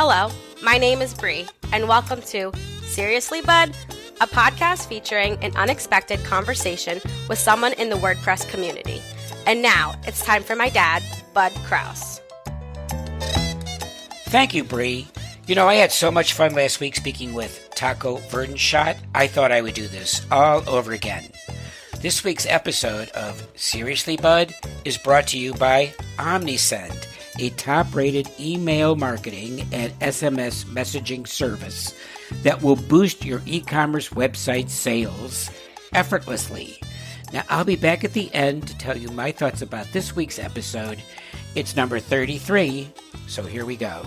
Hello, my name is Bree, and welcome to Seriously, Bud, a podcast featuring an unexpected conversation with someone in the WordPress community. And now it's time for my dad, Bud Kraus. Thank you, Bree. You know, I had so much fun last week speaking with Taco Verdenschott. I thought I would do this all over again. This week's episode of Seriously, Bud is brought to you by Omnisend, a top-rated email marketing and SMS messaging service that will boost your e-commerce website sales effortlessly. Now, I'll be back at the end to tell you my thoughts about this week's episode. It's number 33, so here we go.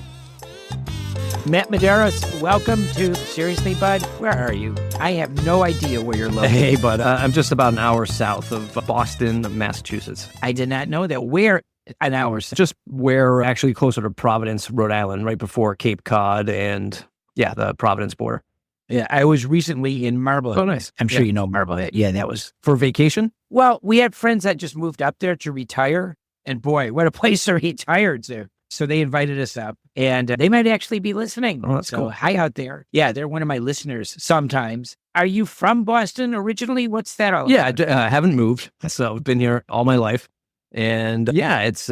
Matt Medeiros, welcome to Seriously, Bud. Where are you? I have no idea where you're located. Hey, Bud. I'm just about an hour south of Boston, Massachusetts. I did not know that. Where? An hour south? Just where, actually closer to Providence, Rhode Island, right before Cape Cod and, the Providence border. Yeah, I was recently in Marblehead. Oh, nice. I'm sure you know Marblehead. Yeah, that was... For vacation? Well, we had friends that just moved up there to retire. And boy, what a place to retire to. So they invited us up, and they might actually be listening. Oh, that's cool. Hi out there. Yeah, they're one of my listeners sometimes. Are you from Boston originally? What's that all about? Yeah, I haven't moved, so I've been here all my life. And it's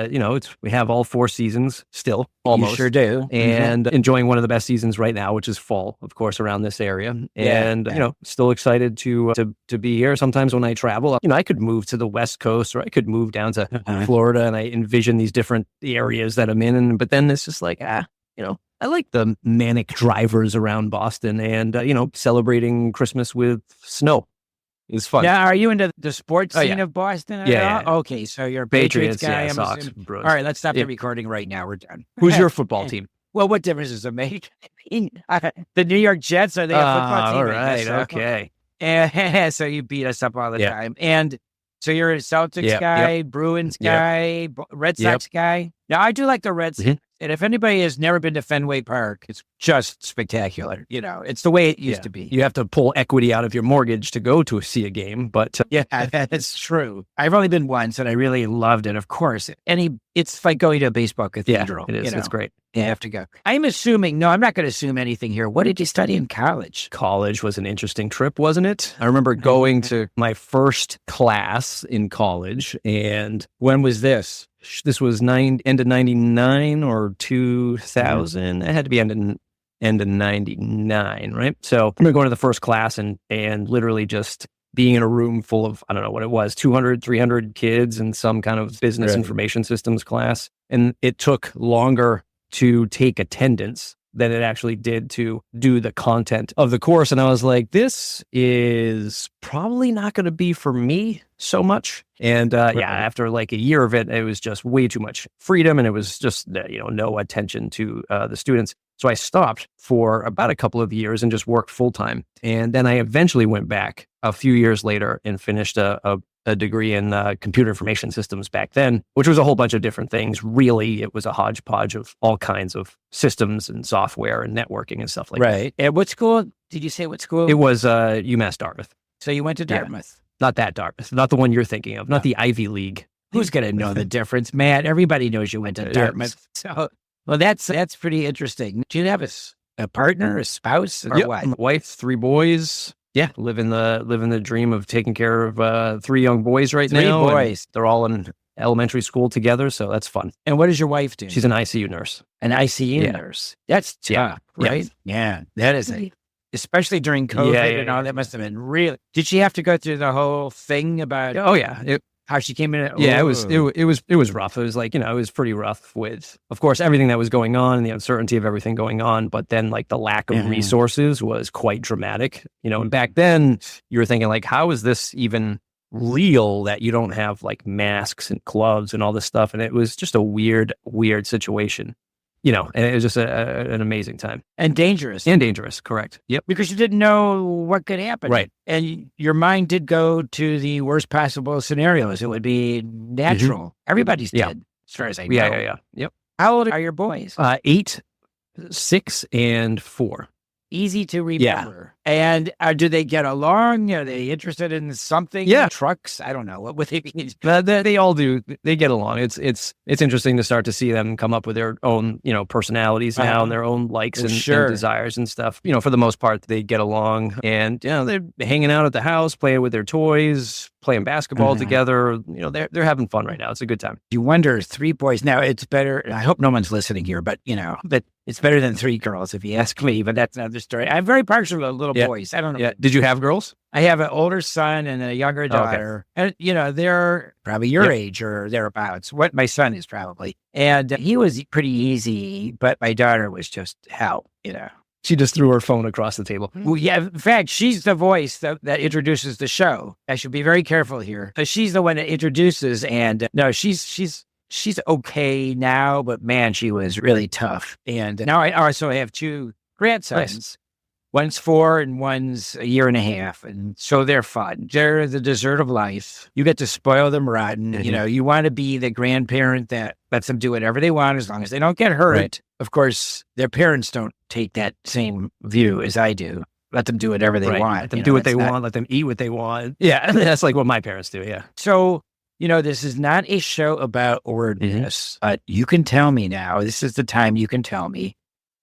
we have all four seasons still, almost. You sure do. And enjoying one of the best seasons right now, which is fall, of course, around this area. And, still excited to be here. Sometimes when I travel, I could move to the West Coast or I could move down to Florida, and I envision these different areas that I'm in. But then it's just like, I like the manic drivers around Boston and, celebrating Christmas with snow. It's fun. Now, are you into the sports scene of Boston? Yeah. Okay, so you're a Patriots guy. Yeah, Sox, Bros. All right, let's stop the recording right now. We're done. Who's your football team? Well, what difference does it make? The New York Jets, are they a football team? All right, okay. And so you beat us up all the time. And so you're a Celtics guy, Bruins guy, Red Sox guy. Now, I do like the Red Sox. And if anybody has never been to Fenway Park, it's just spectacular. It's the way it used to be. You have to pull equity out of your mortgage to go to see a game, but... that's true. I've only been once, and I really loved it, of course. It's like going to a baseball cathedral. Yeah, it is. It's great. You have to go. I'm not going to assume anything here. What did you study in college? College was an interesting trip, wasn't it? I remember going to my first class in college, and... When was this? This was end of 99 or 2000. It had to be end of 99, right? So I remember going to the first class and literally just being in a room full of, I don't know what it was, 200, 300 kids in some kind of business information systems class. And it took longer to take attendance than it actually did to do the content of the course. And I was like, this is probably not going to be for me so much. And after like a year of it, it was just way too much freedom. And it was just, no attention to the students. So I stopped for about a couple of years and just worked full time. And then I eventually went back a few years later and finished a degree in computer information systems back then, which was a whole bunch of different things. Really, it was a hodgepodge of all kinds of systems and software and networking and stuff like that. Right. And what school? Did you say what school? It was UMass Dartmouth. So you went to Dartmouth? Yeah. Not that Dartmouth. Not the one you're thinking of. Not the Ivy League. Who's going to know the difference, Matt? Everybody knows you went to Dartmouth. So, well, that's pretty interesting. Do you have a partner, a spouse, or what? My wife, 3 boys. Yeah, living the dream of taking care of 3 young boys now. 3 boys. They're all in elementary school together, so that's fun. And what does your wife do? She's an ICU nurse. An ICU nurse. That's tough, right? Yeah, that is especially during COVID and all. That must have been really. Did she have to go through the whole thing about? Oh yeah. How she came in? It was rough. It was like, it was pretty rough with, of course, everything that was going on and the uncertainty of everything going on. But then like the lack of resources was quite dramatic, and back then you were thinking like, how is this even real that you don't have like masks and gloves and all this stuff? And it was just a weird situation. And it was just an amazing time. And dangerous. Correct. Yep. Because you didn't know what could happen. Right. And your mind did go to the worst possible scenarios. It would be natural. Mm-hmm. Everybody's did, as far as I know. Yeah. Yep. How old are your boys? 8, 6, and 4. Easy to remember. And do they get along? Are they interested in something? Yeah. Trucks? I don't know. What would they be? They all do. They get along. It's interesting to start to see them come up with their own, personalities now and their own likes and desires and stuff. For the most part, they get along, and they're hanging out at the house, playing with their toys, playing basketball together. They're having fun right now. It's a good time. You wonder, 3 boys. Now it's better. I hope no one's listening here, but but it's better than 3 girls if you ask me. But that's another story. I'm very partial to little boys. I don't know. Yeah. Did you have girls? I have an older son and a younger daughter, and they're probably your age or thereabouts. What my son is probably, and he was pretty easy, but my daughter was just hell. She just threw her phone across the table. Well, yeah. In fact, she's the voice that introduces the show. I should be very careful here. She's the one that introduces, and no, she's okay now, but man, she was really tough. And now I also have 2 grandsons. Nice. One's 4 and one's a year and a half. And so they're fun. They're the dessert of life. You get to spoil them rotten. You want to be the grandparent that lets them do whatever they want as long as they don't get hurt. Right. Of course, their parents don't take that same view as I do. Let them do whatever they want. Let them do what they want. Let them eat what they want. Yeah, that's like what my parents do, yeah. So, this is not a show about WordPress. You can tell me now, this is the time you can tell me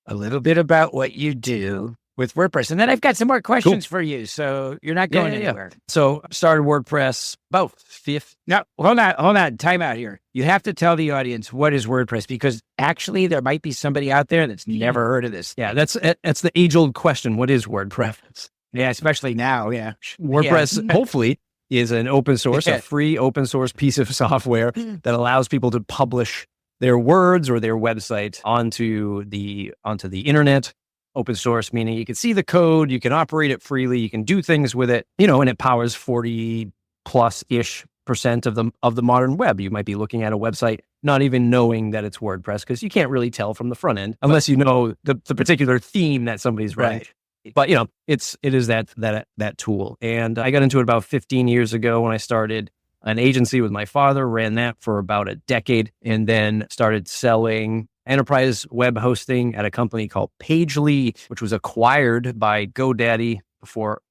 a little bit about what you do with WordPress. And then I've got some more questions for you. So you're not going anywhere. So started WordPress both 5th. No, hold on. Time out here. You have to tell the audience what is WordPress, because actually there might be somebody out there that's never heard of this. Yeah, that's the age-old question. What is WordPress? Yeah, especially now. Yeah. WordPress, hopefully, is an open source, a free open source piece of software that allows people to publish their words or their website onto the internet. Open source, meaning you can see the code, you can operate it freely, you can do things with it, and it powers 40+% of the modern web. You might be looking at a website not even knowing that it's WordPress, because you can't really tell from the front end unless you know the particular theme that somebody's writing. Right. But it is that tool. And I got into it about 15 years ago when I started an agency with my father, ran that for about a decade, and then started selling enterprise web hosting at a company called Pagely, which was acquired by GoDaddy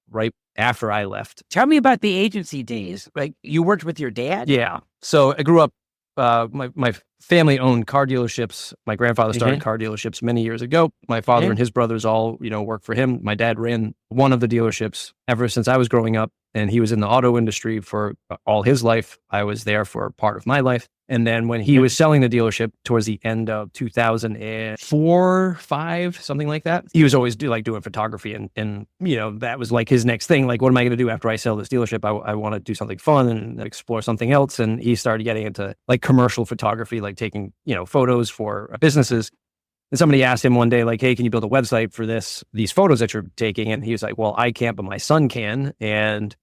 right after I left. Tell me about the agency days. Like, you worked with your dad? Yeah. So I grew up, my family owned car dealerships. My grandfather started car dealerships many years ago. My father and his brothers all, worked for him. My dad ran one of the dealerships ever since I was growing up, and he was in the auto industry for all his life. I was there for part of my life. And then when he was selling the dealership towards the end of 2004, 5, something like that, he was always doing photography. And that was like his next thing. Like, what am I going to do after I sell this dealership? I want to do something fun and explore something else. And he started getting into like commercial photography, like taking, photos for businesses. And somebody asked him one day, like, hey, can you build a website for these photos that you're taking? And he was like, well, I can't, but my son can. And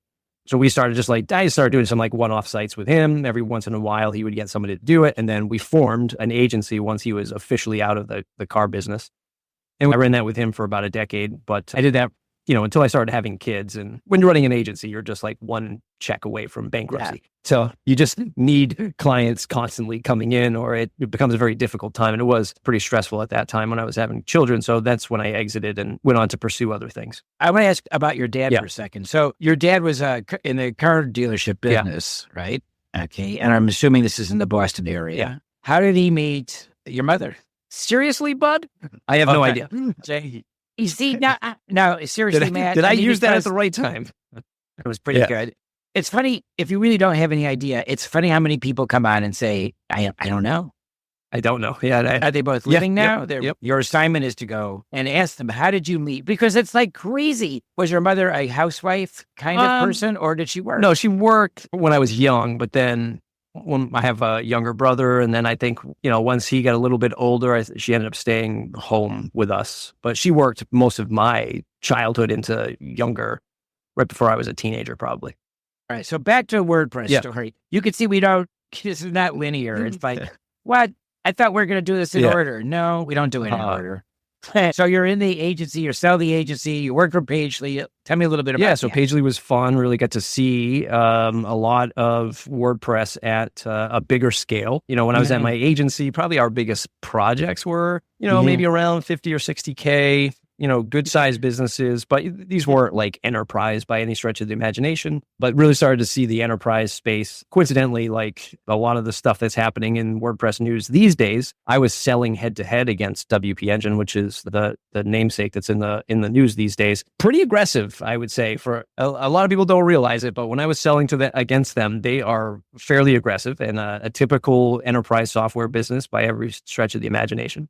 so I started doing some like one-off sites with him. Every once in a while, he would get somebody to do it. And then we formed an agency once he was officially out of the car business. And I ran that with him for about a decade. But I did that, until I started having kids. And when you're running an agency, you're just like one check away from bankruptcy. Yeah. So you just need clients constantly coming in, or it becomes a very difficult time. And it was pretty stressful at that time when I was having children. So that's when I exited and went on to pursue other things. I want to ask about your dad for a second. So your dad was in the car dealership business, right? Okay. And I'm assuming this is in the Boston area. Yeah. How did he meet your mother? Seriously, Bud? I have no idea. You see, now, seriously, Matt. Did I use that at the right time? It was pretty good. It's funny, if you really don't have any idea, it's funny how many people come on and say, I don't know. I don't know. Yeah. Are they both living now? Your assignment is to go and ask them, how did you meet? Because it's like crazy. Was your mother a housewife kind of person, or did she work? No, she worked when I was young, but then when I have a younger brother, and then I think, once he got a little bit older, she ended up staying home with us. But she worked most of my childhood into younger, right before I was a teenager, probably. All right. So back to WordPress story. You can see this is not linear. It's like, what? I thought we were going to do this in order. No, we don't do it in order. So you're in the agency, you sell the agency, you work for Pagely. Tell me a little bit about that. So Pagely was fun. Really got to see a lot of WordPress at a bigger scale. When I was at my agency, probably our biggest projects were, maybe around 50 or 60K. good sized businesses, but these weren't like enterprise by any stretch of the imagination, but really started to see the enterprise space. Coincidentally, like a lot of the stuff that's happening in WordPress news these days, I was selling head to head against WP Engine, which is the namesake that's in the news these days. Pretty aggressive, I would say. For a lot of people don't realize it, but when I was selling against them, they are fairly aggressive and a typical enterprise software business by every stretch of the imagination.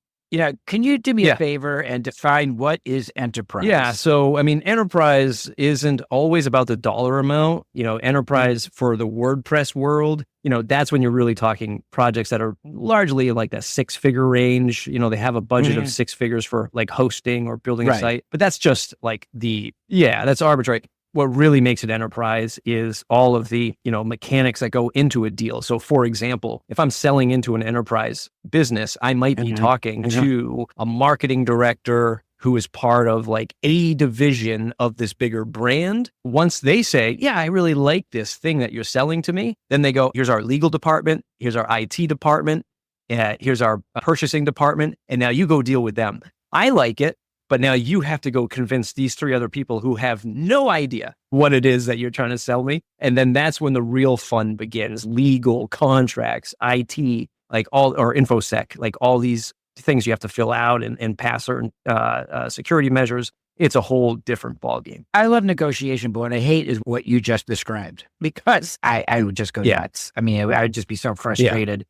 Can you do me a favor and define what is enterprise? Yeah. So, enterprise isn't always about the dollar amount. Enterprise for the WordPress world, that's when you're really talking projects that are largely like that 6-figure range. They have a budget of 6 figures for like hosting or building a site, but that's just like that's arbitrary. What really makes it enterprise is all of the, mechanics that go into a deal. So for example, if I'm selling into an enterprise business, I might be talking to a marketing director who is part of like a division of this bigger brand. Once they say, yeah, I really like this thing that you're selling to me, then they go, here's our legal department, here's our IT department, here's our purchasing department, and now you go deal with them. I like it. But now you have to go convince these 3 other people who have no idea what it is that you're trying to sell me. And then that's when the real fun begins. Legal, contracts, IT, or InfoSec, like all these things you have to fill out and pass certain security measures. It's a whole different ballgame. I love negotiation, but what I hate is what you just described, because I would just go nuts. I would just be so frustrated.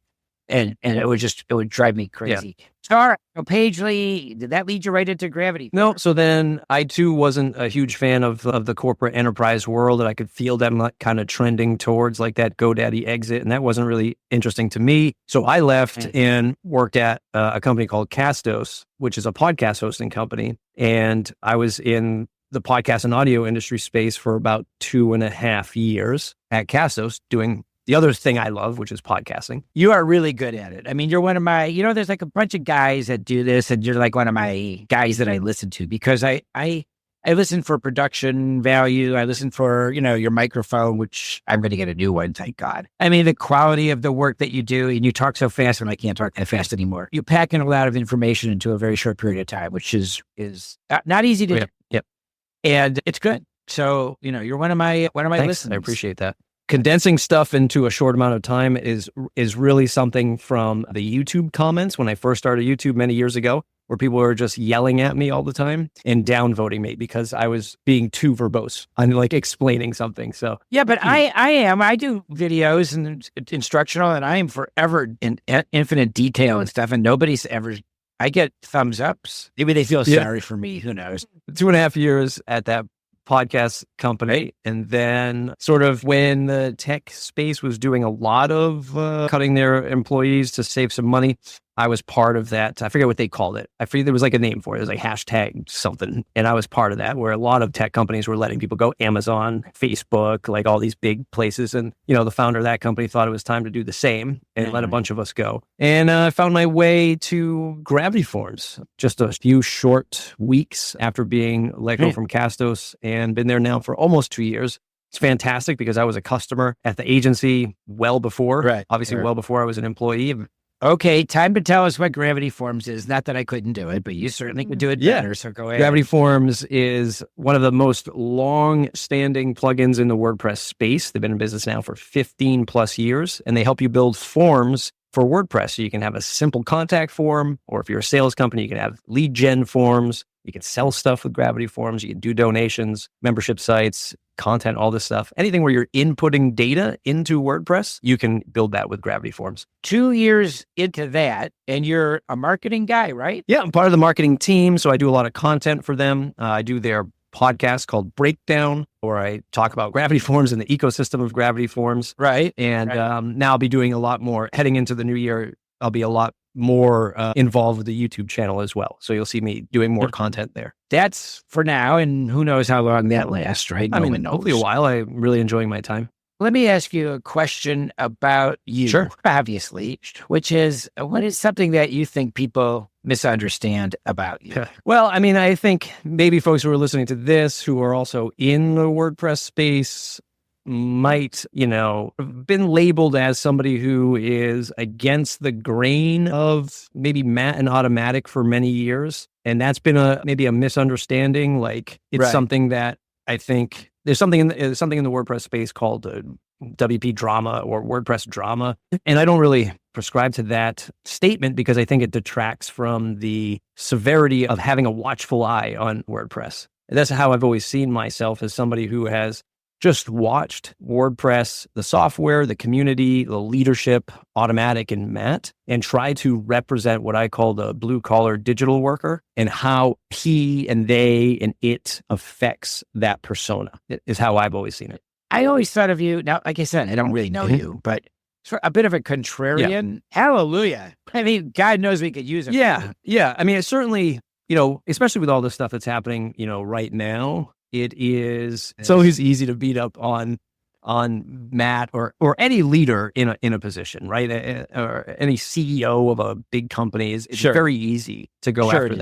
And it would drive me crazy. So, all right, Pagely, did that lead you right into Gravity? No. So then I too wasn't a huge fan of the corporate enterprise world, and I could feel them like kind of trending towards like that GoDaddy exit, and that wasn't really interesting to me. So I left and worked at a company called Castos, which is a podcast hosting company, and I was in the podcast and audio industry space for about 2.5 years at Castos doing the other thing I love, which is podcasting. You are really good at it. You're one of my, there's like a bunch of guys that do this, and you're like one of my guys that I listen to, because I listen for production value. I listen for, your microphone, which I'm going to get a new one, thank God. The quality of the work that you do, and you talk so fast, and I can't talk that fast anymore. You pack in a lot of information into a very short period of time, which is not easy to do. Yep. And it's good. So, you're one of my listeners. I appreciate that. Condensing stuff into a short amount of time is really something from the YouTube comments when I first started YouTube many years ago, where people were just yelling at me all the time and downvoting me because I was being too verbose on like explaining something. So yeah, but I do videos and instructional, and I am forever in infinite detail and stuff, and nobody's ever. I get thumbs ups. Maybe they feel sorry for me. Who knows? 2.5 years at that podcast company, and then sort of when the tech space was doing a lot of cutting their employees to save some money, I was part of that. I forget what they called it. I forget, there was like a name for it. It was like hashtag something. And I was part of that, where a lot of tech companies were letting people go. Amazon, Facebook, like all these big places. And, the founder of that company thought it was time to do the same and let a bunch of us go. And I found my way to Gravity Forms just a few short weeks after being let go from Castos, and been there now for almost 2 years. It's fantastic because I was a customer at the agency well before, well before I was an employee. Okay, time to tell us what Gravity Forms is. Not that I couldn't do it, but you certainly could do it better, so go ahead. Gravity Forms is one of the most long-standing plugins in the WordPress space. They've been in business now for 15 plus years, and they help you build forms for WordPress. So you can have a simple contact form, or if you're a sales company, you can have lead gen forms. You can sell stuff with Gravity Forms. You can do donations, membership sites, content, all this stuff. Anything where you're inputting data into WordPress, you can build that with Gravity Forms. 2 years into that, and you're a marketing guy, right? Yeah, I'm part of the marketing team, so I do a lot of content for them. I do their podcast called Breakdown, where I talk about Gravity Forms and the ecosystem of Gravity Forms. Right. And now I'll be doing a lot more. Heading into the new year, I'll be a lot more involved with the YouTube channel as well. So you'll see me doing more content there. That's for now, and who knows how long that lasts, right? No one knows. Hopefully a while. I'm really enjoying my time. Let me ask you a question about you, obviously, which is, what is something that you think people misunderstand about you? Well, I think maybe folks who are listening to this who are also in the WordPress space might, been labeled as somebody who is against the grain of maybe Matt and Automatic for many years. And that's been maybe a misunderstanding. Like it's something that I think there's something in the WordPress space called WP drama or WordPress drama. And I don't really prescribe to that statement because I think it detracts from the severity of having a watchful eye on WordPress. And that's how I've always seen myself, as somebody who has just watched WordPress, the software, the community, the leadership, Automatic and Matt, and try to represent what I call the blue-collar digital worker and how he and they and it affects that persona. It is how I've always seen it. I always thought of you, now, like I said, I don't really know you, but sort of a bit of a contrarian. Yeah. Hallelujah. I mean, God knows we could use it. Yeah. I mean, it's certainly, especially with all this stuff that's happening, right now, it's always easy to beat up on Matt or any leader in a position, right? Or any CEO of a big company. It's very easy to go after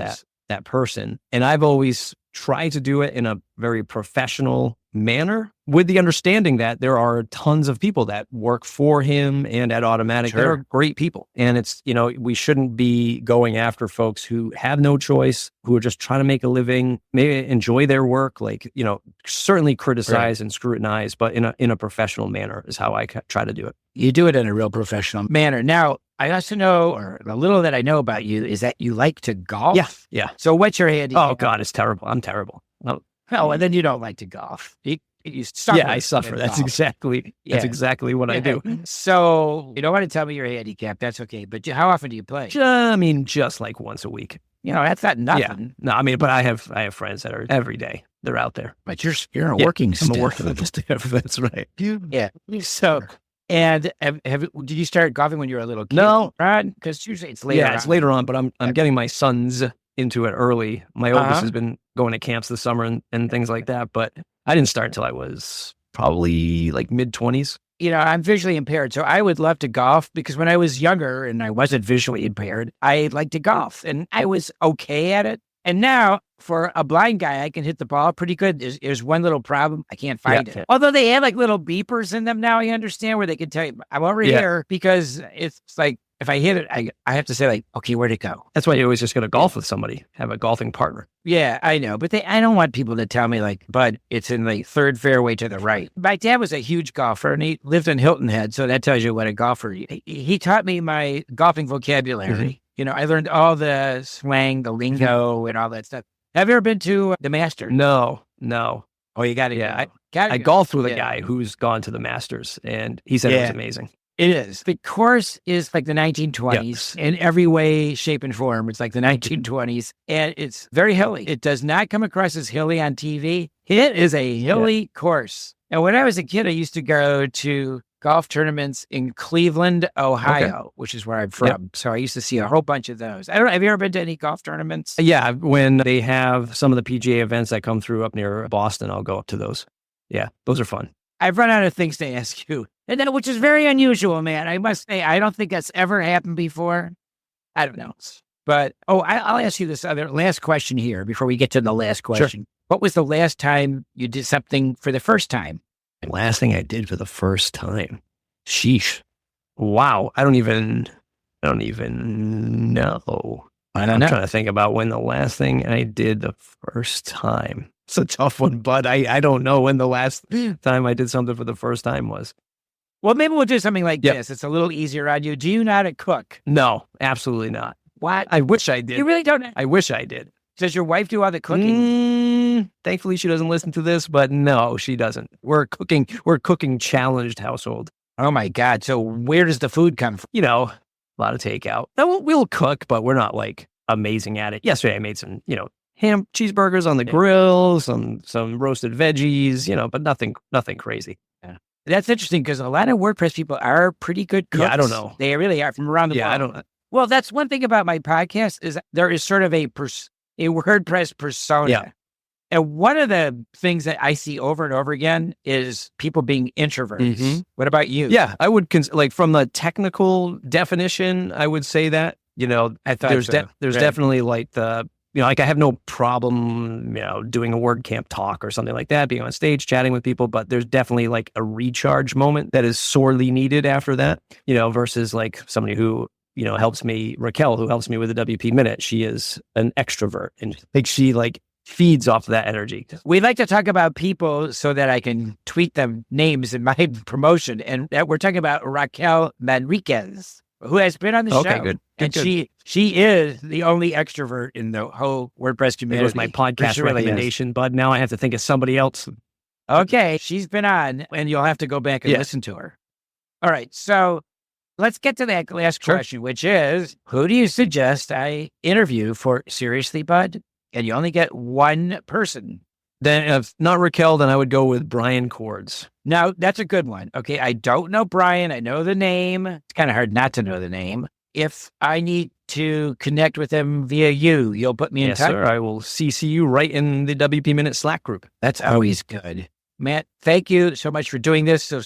that person. And I've always tried to do it in a very professional manner, with the understanding that there are tons of people that work for him and at Automatic. They're great people. And it's, we shouldn't be going after folks who have no choice, who are just trying to make a living, maybe enjoy their work, certainly criticize and scrutinize, but in a professional manner is how I try to do it. You do it in a real professional manner. Now, I also know, or the little that I know about you, is that you like to golf. Yeah. So what's your handicap? Oh God, it's terrible. I'm terrible. Oh, and then you don't like to golf. You suffer. Yeah, I suffer. That's exactly what I do. So you don't want to tell me your handicap. That's okay. But how often do you play? Just like once a week. That's not nothing. Yeah. No, but I have friends that are every day. They're out there. But you're a working stiff. I'm a working stiff. That's right. Yeah. So, and did you start golfing when you were a little kid? No, right? Because usually it's later. Yeah, it's later on. But I'm getting my sons into it early. My oldest has been going to camps this summer and things like that. But I didn't start until I was probably like mid-20s. I'm visually impaired, so I would love to golf because when I was younger and I wasn't visually impaired, I liked to golf and I was okay at it. And now, for a blind guy, I can hit the ball pretty good. There's one little problem. I can't find it. Although they have like little beepers in them now, you understand, where they can tell you, I'm over here, because it's like, if I hit it, I have to say like, okay, where'd it go? That's why you always just go to golf with somebody, have a golfing partner. Yeah, I know. But I don't want people to tell me like, Bud, it's in the third fairway to the right. My dad was a huge golfer and he lived in Hilton Head. So that tells you what a golfer he taught me my golfing vocabulary. Mm-hmm. I learned all the slang, the lingo and all that stuff. Have you ever been to the Masters? No. Oh, you got to. Yeah, I golfed with a guy who's gone to the Masters and he said it was amazing. It is. The course is like the 1920s in every way, shape, and form. It's like the 1920s, and it's very hilly. It does not come across as hilly on TV. It is a hilly course. And when I was a kid, I used to go to golf tournaments in Cleveland, Ohio, which is where I'm from. Yep. So I used to see a whole bunch of those. I don't know. Have you ever been to any golf tournaments? Yeah. When they have some of the PGA events that come through up near Boston, I'll go up to those. Yeah. Those are fun. I've run out of things to ask you, and then, which is very unusual, man. I must say, I don't think that's ever happened before. I don't know. But, I'll ask you this other last question here before we get to the last question. Sure. What was the last time you did something for the first time? The last thing I did for the first time? Sheesh. Wow. I don't even know. I'm trying to think about when the last thing I did the first time. It's a tough one, but I don't know when the last time I did something for the first time was. Well, maybe we'll do something like this. It's a little easier on you. Do you know how to cook? No, absolutely not. What? I wish I did. You really don't know? I wish I did. Does your wife do all the cooking? Thankfully, she doesn't listen to this, but no, she doesn't. We're a cooking challenged household. Oh my God. So where does the food come from? A lot of takeout. We'll cook, but we're not like amazing at it. Yesterday I made some, ham cheeseburgers on the grill, some roasted veggies, but nothing crazy. Yeah. That's interesting because a lot of WordPress people are pretty good cooks. Yeah, I don't know. They really are from around the world. Yeah, I don't know. Well, that's one thing about my podcast is there is sort of a WordPress persona. Yeah. And one of the things that I see over and over again is people being introverts. Mm-hmm. What about you? Yeah, I would from the technical definition, I would say that, I thought there's definitely like the like I have no problem, doing a WordCamp talk or something like that, being on stage, chatting with people, but there's definitely like a recharge moment that is sorely needed after that, versus like somebody who, helps me, Raquel, who helps me with the WP Minute. She is an extrovert and like she like feeds off of that energy. We like to talk about people so that I can tweet them names in my promotion. And we're talking about Raquel Manriquez, who has been on the show. Okay, good. And she is the only extrovert in the whole WordPress community. It was my podcast recommendation, Bud. Now I have to think of somebody else. Okay, she's been on, and you'll have to go back and listen to her. All right, so let's get to that last question, which is, who do you suggest I interview for Seriously, Bud? And you only get one person. Then if not Raquel, then I would go with Brian Cords. Now, that's a good one. Okay, I don't know Brian. I know the name. It's kind of hard not to know the name. If I need to connect with him via you'll put me in touch? Yes, sir. I will CC you right in the WP Minute Slack group. That's always good. Matt, thank you so much for doing this. So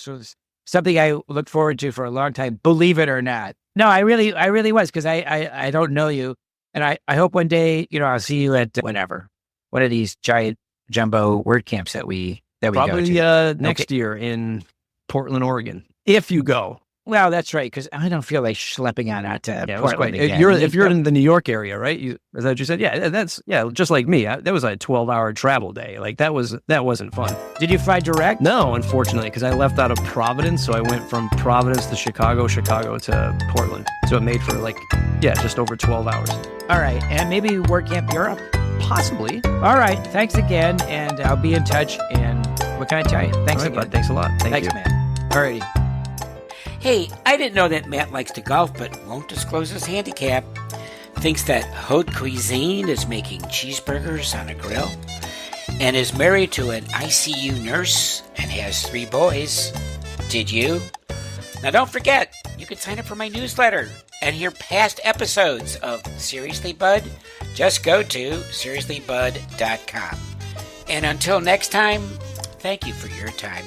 something I look forward to for a long time, believe it or not. No, I really was, because I don't know you. And I hope one day, I'll see you at whenever, one of these giant jumbo WordCamps that we probably go to. Next year in Portland, Oregon, if you go. Well, that's right, because I don't feel like schlepping on out to Portland again. If you're in the New York area, right? Is that what you said? Yeah, that's just like me. That was a 12-hour travel day. Like that wasn't fun. Did you fly direct? No, unfortunately, because I left out of Providence, so I went from Providence to Chicago to Portland. So it made for just over 12 hours. All right, and maybe WordCamp Europe? Possibly. All right, thanks again, and I'll be in touch. And what can I tell you? Thanks again. Bud, thanks a lot. Thanks, you. man. All righty. Hey, I didn't know that Matt likes to golf, but won't disclose his handicap. Thinks that haute cuisine is making cheeseburgers on a grill, and is married to an ICU nurse and has 3 boys. Did you? Now don't forget, you can sign up for my newsletter and hear past episodes of Seriously Bud. Just go to seriouslybud.com. And until next time, thank you for your time.